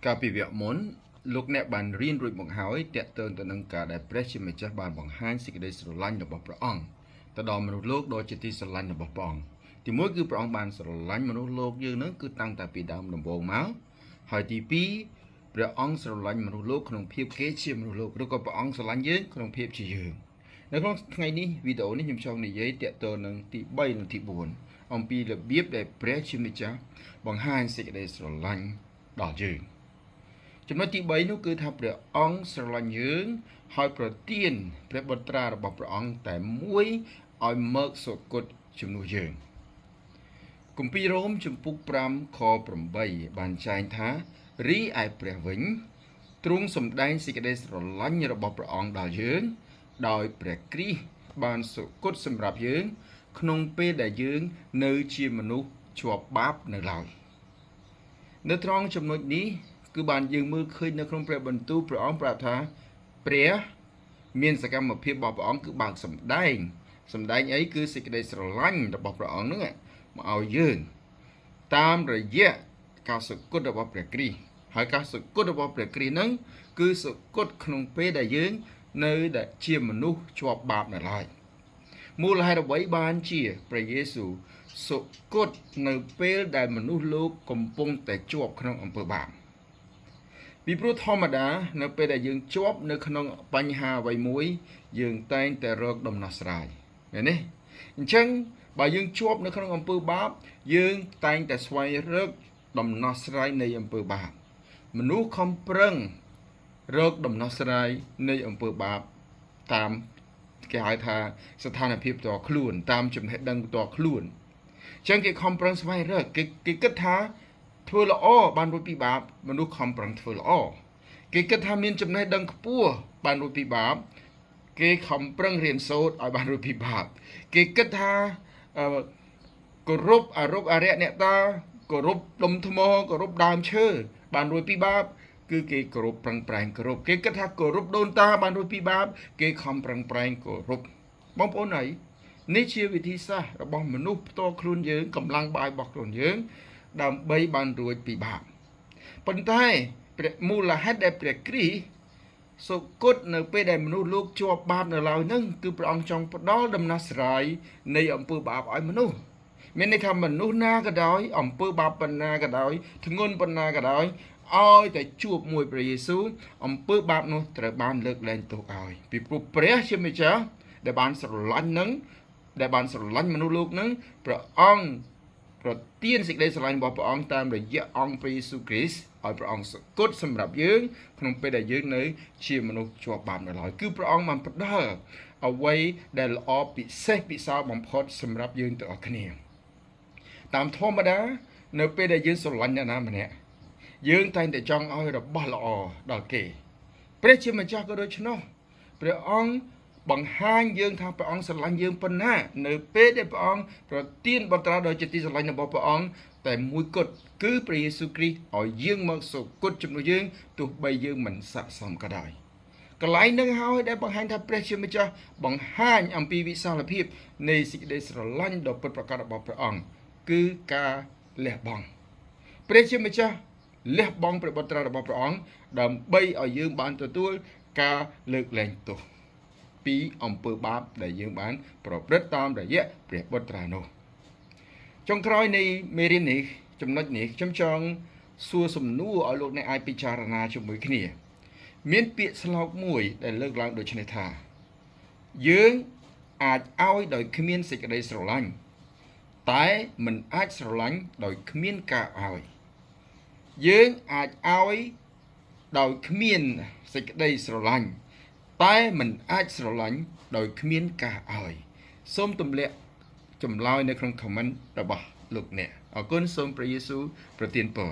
ការពីវគ្គមុនលោកអ្នកបានរៀនរួចមកហើយទាក់ទងទៅនឹងការដែលព្រះជាម្ចាស់បានបង្ហាញសេចក្តីស្រឡាញ់របស់ព្រះអង្គទៅដល់មនុស្សលោកដ៏ជាទីស្រឡាញ់របស់ព្រះអង្គទីមួយគឺព្រះអង្គបានស្រឡាញ់មនុស្សលោកយើងនឹងគឺតាំងតែពីដើមដំបូងមកហើយទីពីរព្រះអង្គស្រឡាញ់មនុស្សលោកក្នុងភាពគេជាមនុស្សលោកឬក៏ព្រះអង្គស្រឡាញ់យើងក្នុងភាពជាយើងនៅក្នុងថ្ងៃនេះវីដេអូនេះខ្ញុំចង់និយាយទាក់ទងនឹងទី3និងទី4អំពីរបៀបដែលព្រះជាម្ចាស់បង្ហាញសេចក្តីស្រឡាញ់ដល់យើងចំណុចទី3នោះគឺថាព្រះអង្គស្រឡាញ់យើងហើយប្រទានព្រះបុត្រារបស់ព្រះអង្គតែមួយឲ្យមកសុគតជំនួសយើងគម្ពីររ៉ូមជំពូក5ខ8បានចែងថារីឯព្រះវិញទ្រង់សម្ដែងសេចក្តីស្រឡាញ់របស់ព្រះអង្គដល់យើងដោយព្រះគ្រីស្ទបានសុគតសម្រាប់យើងក្នុងពេលដែលយើងនៅជាមនុស្សជាប់បាបនៅឡើយនៅត្រង់ចំណុចនេះគឺបានយើងមើលឃើញនៅក្នុងព្រះបន្ទូលព្រះអង្គប្រាប់ថាព្រះមានសកម្មភាពរបស់ព្រះអង្គគឺបើកសម្ដែងអីគឺសេចក្តីស្រឡាញ់របស់ព្រះអង្គហ្នឹងមកឲ្យយើងតាមរយៈការសុគតរបស់ព្រះគ្រីស្ទហើយការសុគតរបស់ព្រះគ្រីស្ទហ្នឹងគឺសុគតក្នុងពេលដែលយើងនៅដែលជាមនុស្សជាប់បាបនៅឡើយមូលហេតុអ្វីបានជាព្រះយេស៊ូវសុគតនៅពេលដែលមនុស្សលោកកំពុងតែជាប់ក្នុងអំពើបាបពីព្រោះធម្មតានៅពេលដែលយើងជាប់នៅក្នុងបញ្ហាអ្វីមួយយើងតែងតែរកដំណោះស្រាយមែនទេអញ្ចឹងបើយើងជាប់នៅក្នុងអំពើបាបយើងតែងតែស្វែងរកដំណោះស្រាយនៃអំពើបាបមនុស្សខំប្រឹងរកដំណោះស្រាយនៃអំពើបាបតាមគេហៅថាស្ថានភាពផ្ទាល់ខ្លួនតាមចំណេះដឹងផ្ទាល់ខ្លួនអញ្ចឹងគេខំប្រឹងស្វែងរកគេគិតថាធ្វើល្អបានរួចពីបាបមនុស្សខំប្រឹងធ្វើល្អគេគិតថាមានចំណេះដឹងខ្ពស់បានរួចពីបាបគេខំប្រឹងរៀនសូត្រឲ្យបានរួចពីបាបគេគិតថាគោរពអរុបអរិយអ្នកតាគោរពដុំថ្មគោរពដើមឈើបានរួចពីបាបគឺគេគោរពប្រឹងប្រែងគោរពគេគិតថាគោរពដូនតាបានរួចពីបាបគេខំប្រឹងប្រែងគោរពបងប្អូនអីនេះជាវិធីសាស្ត្ររបស់មនុស្សផ្ទាល់ខ្លួនយើងកម្លាំងបាយរបស់ខ្លួនយើងដើម្បីបានរួចពីបាបប៉ុន្តែព្រះមូលហេតុដែលព្រះគ្រីស្ទសុគតនៅពេលដែលមនុស្សលោកជាប់បាបនៅឡើយហ្នឹងគឺព្រះអង្គចង់ផ្ដល់ដំណោះស្រាយនៃអំពើបាបឲ្យមនុស្សមានន័យថាមនុស្សណាក៏ដោយអំពើបាបប៉ុណ្ណាក៏ដោយធ្ងន់ប៉ុណ្ណាក៏ដោយឲ្យតែជួបមួយព្រះយេស៊ូវអំពើបាបនោះត្រូវបានលើកលែងទោសឲ្យពីព្រោះព្រះជាម្ចាស់ដែលបានស្រឡាញ់នឹងដែលបានស្រឡាញ់មនុស្សលោកនឹងព្រះអង្គប្រទានសេចក្តីស្រឡាញ់របស់ព្រះអង្គតាមរយៈអង្គព្រះយេស៊ូវគ្រីស្ទឲ្យព្រះអង្គសុគតសម្រាប់យើងក្នុងពេលដែលយើងនៅជាមនុស្សជាប់បាបនៅឡើយគឺព្រះអង្គបានផ្ដល់អ្វីដែលល្អពិសេសពិសាលបំផុតសម្រាប់យើងទាំងអស់គ្នាតាមធម្មតានៅពេលដែលយើងស្រឡាញ់អ្នកណាម្នាក់យើងតែងតែចង់ឲ្យរបស់ល្អដល់គេព្រះជាម្ចាស់ក៏ដូច្នោះព្រះអង្គបង្ហាញយើងថាព្រះអង្គស្រឡាញ់យើងប៉ុណ្ណានៅពេលដែលព្រះអង្គប្រទានបុត្រាដោយជាទីស្រឡាញ់របស់ព្រះអង្គតែមួយគត់គឺព្រះយេស៊ូវគ្រីស្ទឲ្យយើងមកសុគតជំនួសយើងទោះបីយើងមិនស័ក្តិសមក៏ដោយកន្លែងនឹងហើយដែលបង្ហាញថាព្រះជាម្ចាស់បង្ហាញអំពីវិសាលភាពនៃសេចក្តីស្រឡាញ់ដ៏ពិតប្រាកដរបស់ព្រះអង្គគឺការលះបង់ព្រះជាម្ចាស់លះបង់ព្រះបុត្រារបស់ព្រះអង្គដើម្បីឲ្យយើងបានទទួលការលើកលែងទោសពីអំពើបាបដែលយើងបានប្រព្រឹត្តតាមរយៈព្រះបុត្រានោះចុងក្រោយនៃមេរៀននេះចំណុចនេះខ្ញុំចង់សួរសំណួរឲ្យលោកអ្នកអាចពិចារណាជាមួយគ្នាមានពាក្យស្លោកមួយដែលលើកឡើងដូចនេះថាយើងអាចឲ្យដោយគ្មានសេចក្តីស្រឡាញ់តែមិនអាចស្រឡាញ់ដោយគ្មានការឲ្យយើងអាចឲ្យដោយគ្មានសេចក្តីស្រឡាញ់តែមិនអាចស្រឡាញ់ដោយគ្មានការឲ្យសូមទម្លាក់ចម្លើយនៅក្នុង comment របស់លោកអ្នកអរគុណសូមព្រះយេស៊ូវប្រទានពរ